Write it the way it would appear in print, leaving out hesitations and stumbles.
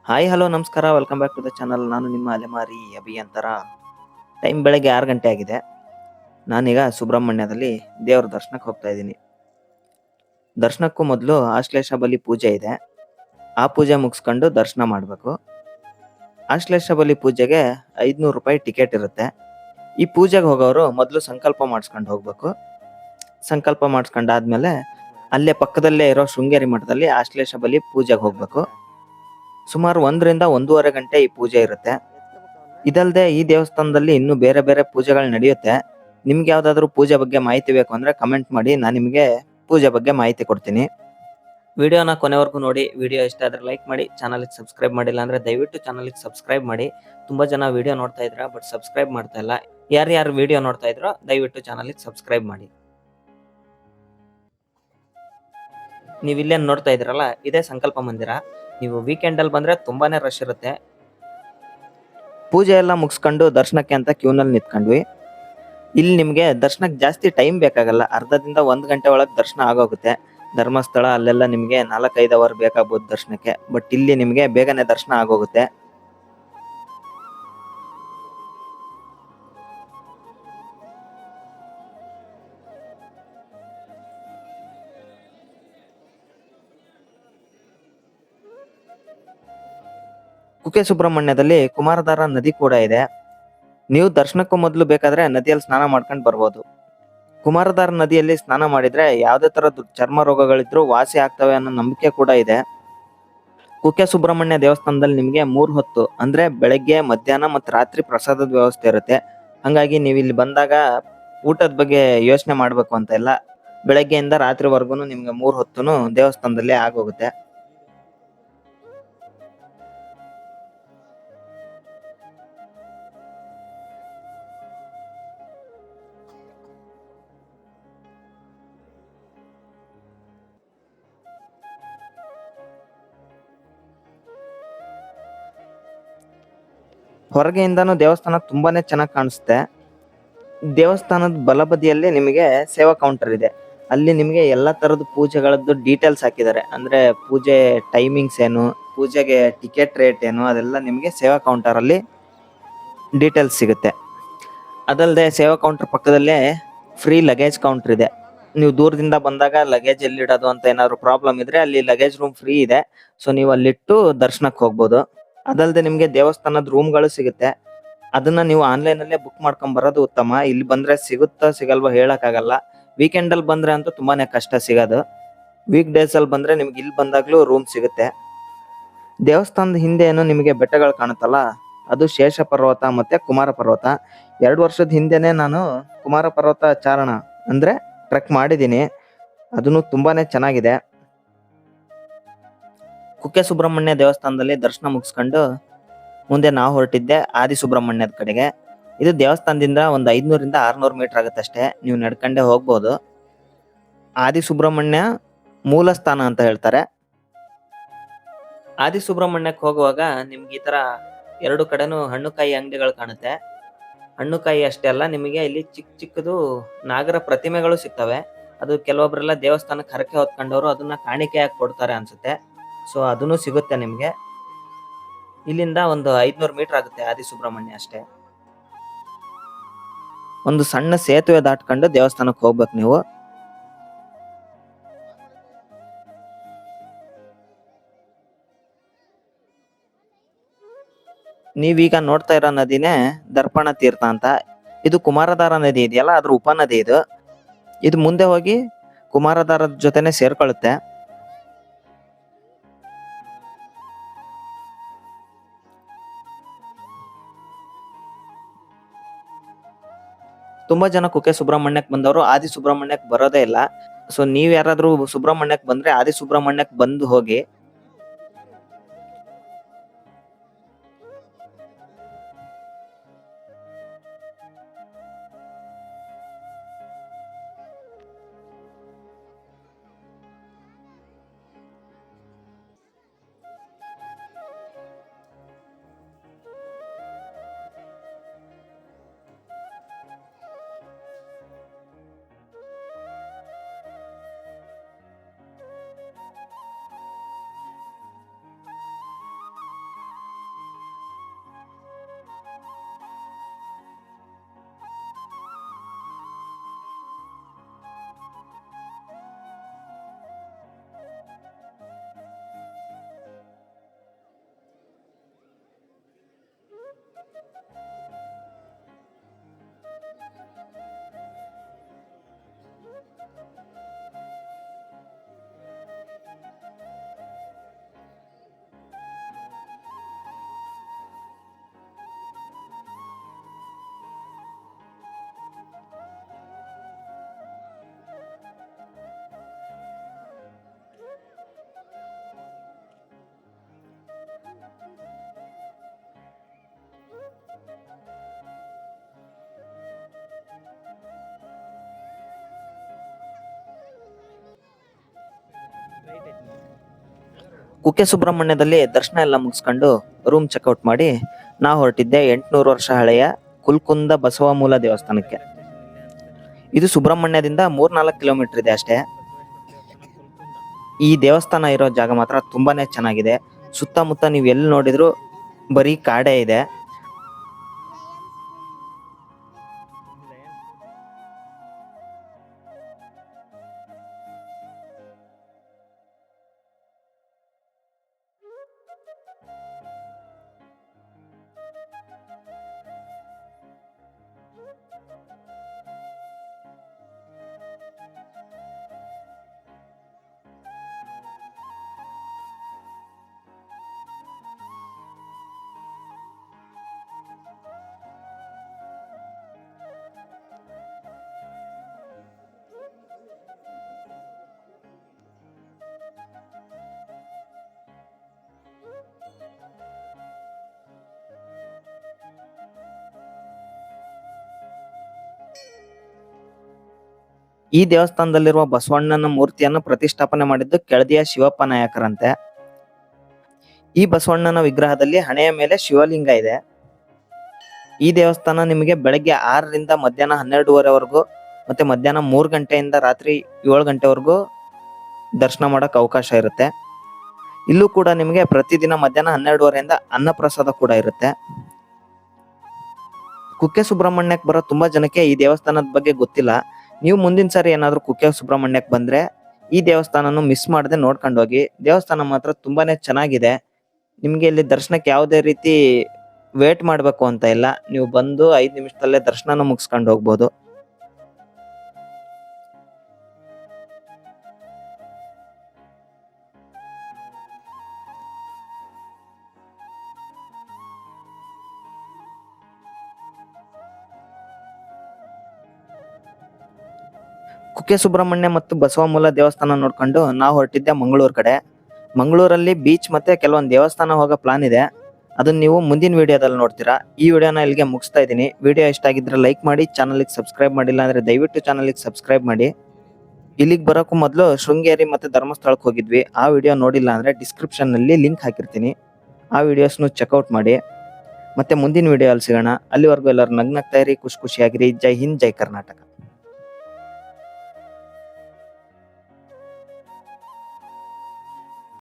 Hi hello ನಮಸ್ಕಾರ, welcome back to the channel. ನಾನು ನಿಮ್ಮ ಅಲೆಮಾರಿ ಅಭಿಯಂತರ. ಟೈಮ್ ಬೆಳಗ್ಗೆ 6 ಗಂಟೆ ಆಗಿದೆ. ನಾನೀಗ ಸುಬ್ರಹ್ಮಣ್ಯದಲ್ಲಿ ದೇವ್ರ ದರ್ಶನಕ್ಕೆ ಹೋಗ್ತಾ ಇದ್ದೀನಿ. ದರ್ಶನಕ್ಕೂ ಮೊದಲು ಆಶ್ಲೇಷ ಬಲಿ ಪೂಜೆ ಇದೆ. ಆ ಪೂಜೆ ಮುಗಿಸ್ಕೊಂಡು ದರ್ಶನ ಮಾಡಬೇಕು. ಆಶ್ಲೇಷ ಬಲಿ ಪೂಜೆಗೆ 500 ರೂಪಾಯಿ ಟಿಕೆಟ್ ಇರುತ್ತೆ. ಈ ಪೂಜೆಗೆ ಹೋಗೋರು ಮೊದಲು ಸಂಕಲ್ಪ ಮಾಡಿಸ್ಕೊಂಡು ಹೋಗ್ಬೇಕು. ಸಂಕಲ್ಪ ಮಾಡಿಸ್ಕೊಂಡಾದ್ಮೇಲೆ ಅಲ್ಲೇ ಪಕ್ಕದಲ್ಲೇ ಇರೋ ಶೃಂಗೇರಿ ಮಠದಲ್ಲಿ ಆಶ್ಲೇಷ ಬಲಿ ಪೂಜೆಗೆ ಹೋಗ್ಬೇಕು. ಸುಮಾರು 1 ರಿಂದ 1.5 ಗಂಟೆ ಈ ಪೂಜೆ ಇರುತ್ತೆ. ಇದಲ್ಲದೆ ಈ ದೇವಸ್ಥಾನದಲ್ಲಿ ಇನ್ನೂ ಬೇರೆ ಬೇರೆ ಪೂಜೆಗಳು ನಡೆಯುತ್ತೆ. ನಿಮ್ಗೆ ಯಾವ್ದಾದ್ರು ಪೂಜೆ ಬಗ್ಗೆ ಮಾಹಿತಿ ಬೇಕು ಅಂದ್ರೆ ಕಮೆಂಟ್ ಮಾಡಿ, ನಾನು ನಿಮಗೆ ಪೂಜೆ ಬಗ್ಗೆ ಮಾಹಿತಿ ಕೊಡ್ತೀನಿ. ವಿಡಿಯೋನ ಕೊನೆವರೆಗೂ ನೋಡಿ. ವಿಡಿಯೋ ಇಷ್ಟ ಆದ್ರೆ ಲೈಕ್ ಮಾಡಿ, ಚಾನಲ್ಗೆ ಸಬ್ಸ್ಕ್ರೈಬ್ ಮಾಡಿಲ್ಲ ಅಂದ್ರೆ ದಯವಿಟ್ಟು ಚಾನಲ್ಗೆ ಸಬ್ಸ್ಕ್ರೈಬ್ ಮಾಡಿ. ತುಂಬಾ ಜನ ವಿಡಿಯೋ ನೋಡ್ತಾ ಇದ್ರ ಬಟ್ ಸಬ್ಸ್ಕ್ರೈಬ್ ಮಾಡ್ತಾ ಇಲ್ಲ. ಯಾರ್ಯಾರು ವಿಡಿಯೋ ನೋಡ್ತಾ ಇದ್ರೋ ದಯವಿಟ್ಟು ಚಾನಲ್ಗೆ ಸಬ್ಸ್ಕ್ರೈಬ್ ಮಾಡಿ. ನೀವು ಇಲ್ಲೇನ್ ನೋಡ್ತಾ ಇದ್ರಲ್ಲ, ಇದೇ ಸಂಕಲ್ಪ ಮಂದಿರ. ನೀವು ವೀಕೆಂಡ್ ಅಲ್ಲಿ ಬಂದ್ರೆ ತುಂಬಾನೇ ರಶ್ ಇರುತ್ತೆ. ಪೂಜೆ ಎಲ್ಲ ಮುಗಿಸ್ಕೊಂಡು ದರ್ಶನಕ್ಕೆ ಅಂತ ಕ್ಯೂನಲ್ಲಿ ನಿಂತ್ಕೊಂಡ್ವಿ. ಇಲ್ಲಿ ನಿಮ್ಗೆ ದರ್ಶನಕ್ಕೆ ಜಾಸ್ತಿ ಟೈಮ್ ಬೇಕಾಗಲ್ಲ. ಅರ್ಧದಿಂದ 1 ಗಂಟೆ ಒಳಗೆ ದರ್ಶನ ಆಗೋಗುತ್ತೆ. ಧರ್ಮಸ್ಥಳ ಅಲ್ಲೆಲ್ಲ ನಿಮ್ಗೆ 4-5 ಅವರ್ ಬೇಕಾಗ್ಬೋದು ದರ್ಶನಕ್ಕೆ. ಬಟ್ ಇಲ್ಲಿ ನಿಮ್ಗೆ ಬೇಗನೆ ದರ್ಶನ ಆಗೋಗುತ್ತೆ. ಕುಕ್ಕೆ ಸುಬ್ರಹ್ಮಣ್ಯದಲ್ಲಿ ಕುಮಾರಧಾರ ನದಿ ಕೂಡ ಇದೆ. ನೀವು ದರ್ಶನಕ್ಕೂ ಮೊದಲು ಬೇಕಾದ್ರೆ ನದಿಯಲ್ಲಿ ಸ್ನಾನ ಮಾಡ್ಕೊಂಡು ಬರ್ಬೋದು. ಕುಮಾರಧಾರ ನದಿಯಲ್ಲಿ ಸ್ನಾನ ಮಾಡಿದ್ರೆ ಯಾವುದೇ ತರದ ಚರ್ಮ ರೋಗಗಳಿದ್ರು ವಾಸಿ ಆಗ್ತವೆ ಅನ್ನೋ ನಂಬಿಕೆ ಕೂಡ ಇದೆ. ಕುಕ್ಕೆ ಸುಬ್ರಹ್ಮಣ್ಯ ದೇವಸ್ಥಾನದಲ್ಲಿ ನಿಮ್ಗೆ 3 ಹೊತ್ತು ಅಂದ್ರೆ ಬೆಳಗ್ಗೆ, ಮಧ್ಯಾಹ್ನ ಮತ್ತು ರಾತ್ರಿ ಪ್ರಸಾದದ ವ್ಯವಸ್ಥೆ ಇರುತ್ತೆ. ಹಂಗಾಗಿ ನೀವು ಇಲ್ಲಿ ಬಂದಾಗ ಊಟದ ಬಗ್ಗೆ ಯೋಚನೆ ಮಾಡ್ಬೇಕು ಅಂತ ಇಲ್ಲ. ಬೆಳಗ್ಗೆಯಿಂದ ರಾತ್ರಿವರೆಗೂ ನಿಮ್ಗೆ 3 ಹೊತ್ತುನು ದೇವಸ್ಥಾನದಲ್ಲೇ ಆಗೋಗುತ್ತೆ. ಹೊರಗೆಯಿಂದಾನು ದೇವಸ್ಥಾನ ತುಂಬಾನೇ ಚೆನ್ನಾಗಿ ಕಾಣಿಸುತ್ತೆ. ದೇವಸ್ಥಾನದ ಬಲಬದಿಯಲ್ಲಿ ನಿಮಗೆ ಸೇವಾ ಕೌಂಟರ್ ಇದೆ. ಅಲ್ಲಿ ನಿಮಗೆ ಎಲ್ಲಾ ತರದ ಪೂಜೆಗಳದ್ದು ಡೀಟೇಲ್ಸ್ ಹಾಕಿದ್ದಾರೆ. ಅಂದ್ರೆ ಪೂಜೆ ಟೈಮಿಂಗ್ಸ್ ಏನು, ಪೂಜೆಗೆ ಟಿಕೆಟ್ ರೇಟ್ ಏನು, ಅದೆಲ್ಲ ನಿಮಗೆ ಸೇವಾ ಕೌಂಟರ್ ಅಲ್ಲಿ ಡೀಟೇಲ್ಸ್ ಸಿಗುತ್ತೆ. ಅದಲ್ಲದೆ ಸೇವಾ ಕೌಂಟರ್ ಪಕ್ಕದಲ್ಲೇ ಫ್ರೀ ಲಗೇಜ್ ಕೌಂಟರ್ ಇದೆ. ನೀವು ದೂರದಿಂದ ಬಂದಾಗ ಲಗೇಜ್ ಎಲ್ಲಿಡೋದು ಅಂತ ಏನಾದ್ರು ಪ್ರಾಬ್ಲಮ್ ಇದ್ರೆ ಅಲ್ಲಿ ಲಗೇಜ್ ರೂಮ್ ಫ್ರೀ ಇದೆ. ಸೊ ನೀವು ಅಲ್ಲಿಟ್ಟು ದರ್ಶನಕ್ಕೆ ಹೋಗ್ಬೋದು. ಅದಲ್ಲದೆ ನಿಮ್ಗೆ ದೇವಸ್ಥಾನದ ರೂಮ್ಗಳು ಸಿಗುತ್ತೆ. ಅದನ್ನ ನೀವು ಆನ್ಲೈನ್ ಅಲ್ಲೇ ಬುಕ್ ಮಾಡ್ಕೊಂಡ್ ಬರೋದು ಉತ್ತಮ. ಇಲ್ಲಿ ಬಂದ್ರೆ ಸಿಗುತ್ತಾ ಸಿಗಲ್ವಾ ಹೇಳಕ್ಕಾಗಲ್ಲ. ವೀಕೆಂಡ್ ಅಲ್ಲಿ ಬಂದ್ರೆ ಅಂತೂ ತುಂಬಾನೇ ಕಷ್ಟ ಸಿಗೋದು. ವೀಕ್ ಡೇಸ್ ಅಲ್ಲಿ ಬಂದ್ರೆ ನಿಮ್ಗೆ ಇಲ್ಲಿ ಬಂದಾಗ್ಲೂ ರೂಮ್ ಸಿಗುತ್ತೆ. ದೇವಸ್ಥಾನದ ಹಿಂದೆ ಏನು ನಿಮಗೆ ಬೆಟ್ಟಗಳು ಕಾಣುತ್ತಲ್ಲ, ಅದು ಶೇಷ ಪರ್ವತ ಮತ್ತೆ ಕುಮಾರ ಪರ್ವತ. 2 ವರ್ಷದ ಹಿಂದೆನೆ ನಾನು ಕುಮಾರ ಪರ್ವತ ಚಾರಣ ಅಂದ್ರೆ ಟ್ರೆಕ್ ಮಾಡಿದ್ದೀನಿ. ಅದನ್ನು ತುಂಬಾನೇ ಚೆನ್ನಾಗಿದೆ. ಕುಕ್ಕೆ ಸುಬ್ರಹ್ಮಣ್ಯ ದೇವಸ್ಥಾನದಲ್ಲಿ ದರ್ಶನ ಮುಗಿಸ್ಕೊಂಡು ಮುಂದೆ ನಾವು ಹೊರಟಿದ್ದೆ ಆದಿ ಸುಬ್ರಹ್ಮಣ್ಯದ ಕಡೆಗೆ. ಇದು ದೇವಸ್ಥಾನದಿಂದ ಒಂದು 500 ರಿಂದ 600 ಮೀಟರ್ ಆಗುತ್ತೆ ಅಷ್ಟೇ. ನೀವು ನಡ್ಕೊಂಡೇ ಹೋಗ್ಬೋದು. ಆದಿ ಸುಬ್ರಹ್ಮಣ್ಯ ಮೂಲ ಸ್ಥಾನ ಅಂತ ಹೇಳ್ತಾರೆ. ಆದಿ ಸುಬ್ರಹ್ಮಣ್ಯಕ್ಕೆ ಹೋಗುವಾಗ ನಿಮ್ಗೆ ಈ ತರ 2 ಕಡೆನೂ ಹಣ್ಣುಕಾಯಿ ಅಂಗಡಿಗಳು ಕಾಣುತ್ತೆ. ಹಣ್ಣುಕಾಯಿ ಅಷ್ಟೇ ಅಲ್ಲ, ನಿಮಗೆ ಇಲ್ಲಿ ಚಿಕ್ಕ ಚಿಕ್ಕದು ನಾಗರ ಪ್ರತಿಮೆಗಳು ಸಿಗ್ತವೆ. ಅದು ಕೆಲವೊಬ್ರೆಲ್ಲ ದೇವಸ್ಥಾನಕ್ಕೆ ಹರಕೆ ಹೊತ್ಕೊಂಡವರು ಅದನ್ನ ಕಾಣಿಕೆಯಾಗಿ ಕೊಡ್ತಾರೆ ಅನ್ಸುತ್ತೆ. ಸೊ ಅದನ್ನು ಸಿಗುತ್ತೆ ನಿಮ್ಗೆ. ಇಲ್ಲಿಂದ ಒಂದು 500 ಮೀಟರ್ ಆಗುತ್ತೆ ಆದಿ ಸುಬ್ರಹ್ಮಣ್ಯ ಅಷ್ಟೇ. ಒಂದು ಸಣ್ಣ ಸೇತುವೆ ದಾಟ್ಕೊಂಡು ದೇವಸ್ಥಾನಕ್ಕೆ ಹೋಗ್ಬೇಕು ನೀವು. ನೀವೀಗ ನೋಡ್ತಾ ಇರೋ ನದಿನೇ ದರ್ಪಣ ತೀರ್ಥ ಅಂತ. ಇದು ಕುಮಾರಧಾರ ನದಿ ಇದೆಯಲ್ಲ, ಅದ್ರ ಉಪನದಿ ಇದು. ಇದು ಮುಂದೆ ಹೋಗಿ ಕುಮಾರಧಾರದ ಜೊತೆನೆ ಸೇರ್ಕೊಳ್ಳುತ್ತೆ. ತುಂಬಾ ಜನ ಕುಕ್ಕೆ ಸುಬ್ರಹ್ಮಣ್ಯಕ್ಕೆ ಬಂದವರು ಆದಿ ಸುಬ್ರಹ್ಮಣ್ಯಕ್ಕೆ ಬರೋದೇ ಇಲ್ಲ. ಸೊ ನೀವ್ ಯಾರಾದ್ರೂ ಸುಬ್ರಹ್ಮಣ್ಯಕ್ಕೆ ಬಂದ್ರೆ ಆದಿ ಸುಬ್ರಹ್ಮಣ್ಯಕ್ಕೆ ಬಂದು ಹೋಗಿ. ಕುಕ್ಕೆ ಸುಬ್ರಹ್ಮಣ್ಯದಲ್ಲಿ ದರ್ಶನ ಎಲ್ಲ ಮುಗಿಸ್ಕೊಂಡು ರೂಮ್ ಚೆಕ್ಔಟ್ ಮಾಡಿ ನಾವು ಹೊರಟಿದ್ದೆ 800 ವರ್ಷ ಹಳೆಯ ಕುಲ್ಕುಂದ ಬಸವಮೂಲ ದೇವಸ್ಥಾನಕ್ಕೆ. ಇದು ಸುಬ್ರಹ್ಮಣ್ಯದಿಂದ 3-4 ಕಿಲೋಮೀಟರ್ ಇದೆ ಅಷ್ಟೇ. ಈ ದೇವಸ್ಥಾನ ಇರೋ ಜಾಗ ಮಾತ್ರ ತುಂಬಾನೇ ಚೆನ್ನಾಗಿದೆ. ಸುತ್ತಮುತ್ತ ನೀವು ಎಲ್ಲಿ ನೋಡಿದ್ರು ಬರೀ ಕಾಡೇ ಇದೆ. ಈ ದೇವಸ್ಥಾನದಲ್ಲಿರುವ ಬಸವಣ್ಣನ ಮೂರ್ತಿಯನ್ನು ಪ್ರತಿಷ್ಠಾಪನೆ ಮಾಡಿದ್ದು ಕೆಳದಿಯ ಶಿವಪ್ಪ ನಾಯಕರಂತೆ. ಈ ಬಸವಣ್ಣನ ವಿಗ್ರಹದಲ್ಲಿ ಹಣೆಯ ಮೇಲೆ ಶಿವಲಿಂಗ ಇದೆ. ಈ ದೇವಸ್ಥಾನ ನಿಮಗೆ ಬೆಳಗ್ಗೆ 6ರಿಂದ ಮಧ್ಯಾಹ್ನ 12:30ವರೆಗೂ ಮತ್ತೆ ಮಧ್ಯಾಹ್ನ 3 ಗಂಟೆಯಿಂದ ರಾತ್ರಿ 7 ಗಂಟೆವರೆಗೂ ದರ್ಶನ ಮಾಡಕ್ ಅವಕಾಶ ಇರುತ್ತೆ. ಇಲ್ಲೂ ಕೂಡ ನಿಮಗೆ ಪ್ರತಿದಿನ ಮಧ್ಯಾಹ್ನ 12:30ರಿಂದ ಅನ್ನಪ್ರಸಾದ ಕೂಡ ಇರುತ್ತೆ. ಕುಕ್ಕೆ ಸುಬ್ರಹ್ಮಣ್ಯಕ್ಕೆ ಬರೋ ತುಂಬಾ ಜನಕ್ಕೆ ಈ ದೇವಸ್ಥಾನದ ಬಗ್ಗೆ ಗೊತ್ತಿಲ್ಲ. ನೀವು ಮುಂದಿನ ಸಾರಿ ಏನಾದ್ರು ಕುಕ್ಕೆ ಸುಬ್ರಹ್ಮಣ್ಯಕ್ಕೆ ಬಂದ್ರೆ ಈ ದೇವಸ್ಥಾನನ ಮಿಸ್ ಮಾಡದೆ ನೋಡ್ಕೊಂಡು ಹೋಗಿ. ದೇವಸ್ಥಾನ ಮಾತ್ರ ತುಂಬಾನೇ ಚೆನ್ನಾಗಿದೆ. ನಿಮ್ಗೆ ಇಲ್ಲಿ ದರ್ಶನಕ್ಕೆ ಯಾವುದೇ ರೀತಿ ವೇಟ್ ಮಾಡ್ಬೇಕು ಅಂತ ಇಲ್ಲ. ನೀವು ಬಂದು 5 ನಿಮಿಷದಲ್ಲೇ ದರ್ಶನನ ಮುಗಿಸ್ಕೊಂಡು ಹೋಗ್ಬೋದು. ಕುಕ್ಕೆ ಸುಬ್ರಹ್ಮಣ್ಯ ಮತ್ತು ಬಸವಮೂಲ ದೇವಸ್ಥಾನ ನೋಡ್ಕೊಂಡು ನಾವು ಹೊರಟಿದ್ದೆ ಮಂಗಳೂರು ಕಡೆ. ಮಂಗಳೂರಲ್ಲಿ ಬೀಚ್ ಮತ್ತೆ ಕೆಲವೊಂದು ದೇವಸ್ಥಾನ ಹೋಗೋ ಪ್ಲಾನ್ ಇದೆ. ಅದನ್ನ ನೀವು ಮುಂದಿನ ವಿಡಿಯೋದಲ್ಲಿ ನೋಡ್ತೀರಾ. ಈ ವಿಡಿಯೋನ ಇಲ್ಲಿಗೆ ಮುಗಿಸ್ತಾ ಇದ್ದೀನಿ. ವಿಡಿಯೋ ಇಷ್ಟ ಆಗಿದ್ರೆ ಲೈಕ್ ಮಾಡಿ, ಚಾನಲ್ಗೆ ಸಬ್ಸ್ಕ್ರೈಬ್ ಮಾಡಿಲ್ಲ ಅಂದ್ರೆ ದಯವಿಟ್ಟು ಚಾನಲ್ಗೆ ಸಬ್ಸ್ಕ್ರೈಬ್ ಮಾಡಿ. ಇಲ್ಲಿಗೆ ಬರೋಕ್ಕೂ ಮೊದಲು ಶೃಂಗೇರಿ ಮತ್ತೆ ಧರ್ಮಸ್ಥಳಕ್ಕೆ ಹೋಗಿದ್ವಿ. ಆ ವಿಡಿಯೋ ನೋಡಿಲ್ಲ ಅಂದ್ರೆ ಡಿಸ್ಕ್ರಿಪ್ಷನ್ ನಲ್ಲಿ ಲಿಂಕ್ ಹಾಕಿರ್ತೀನಿ. ಆ ವಿಡಿಯೋಸ್ನು ಚೆಕ್ಔಟ್ ಮಾಡಿ. ಮತ್ತೆ ಮುಂದಿನ ವಿಡಿಯೋ ಅಲ್ಲಿ ಸಿಗೋಣ. ಅಲ್ಲಿವರೆಗೂ ಎಲ್ಲರೂ ನಗ್ನಗ್ತಾ ಇರಿ, ಖುಷಿಯಾಗಿರಿ. ಜೈ ಹಿಂದ್, ಜೈ ಕರ್ನಾಟಕ.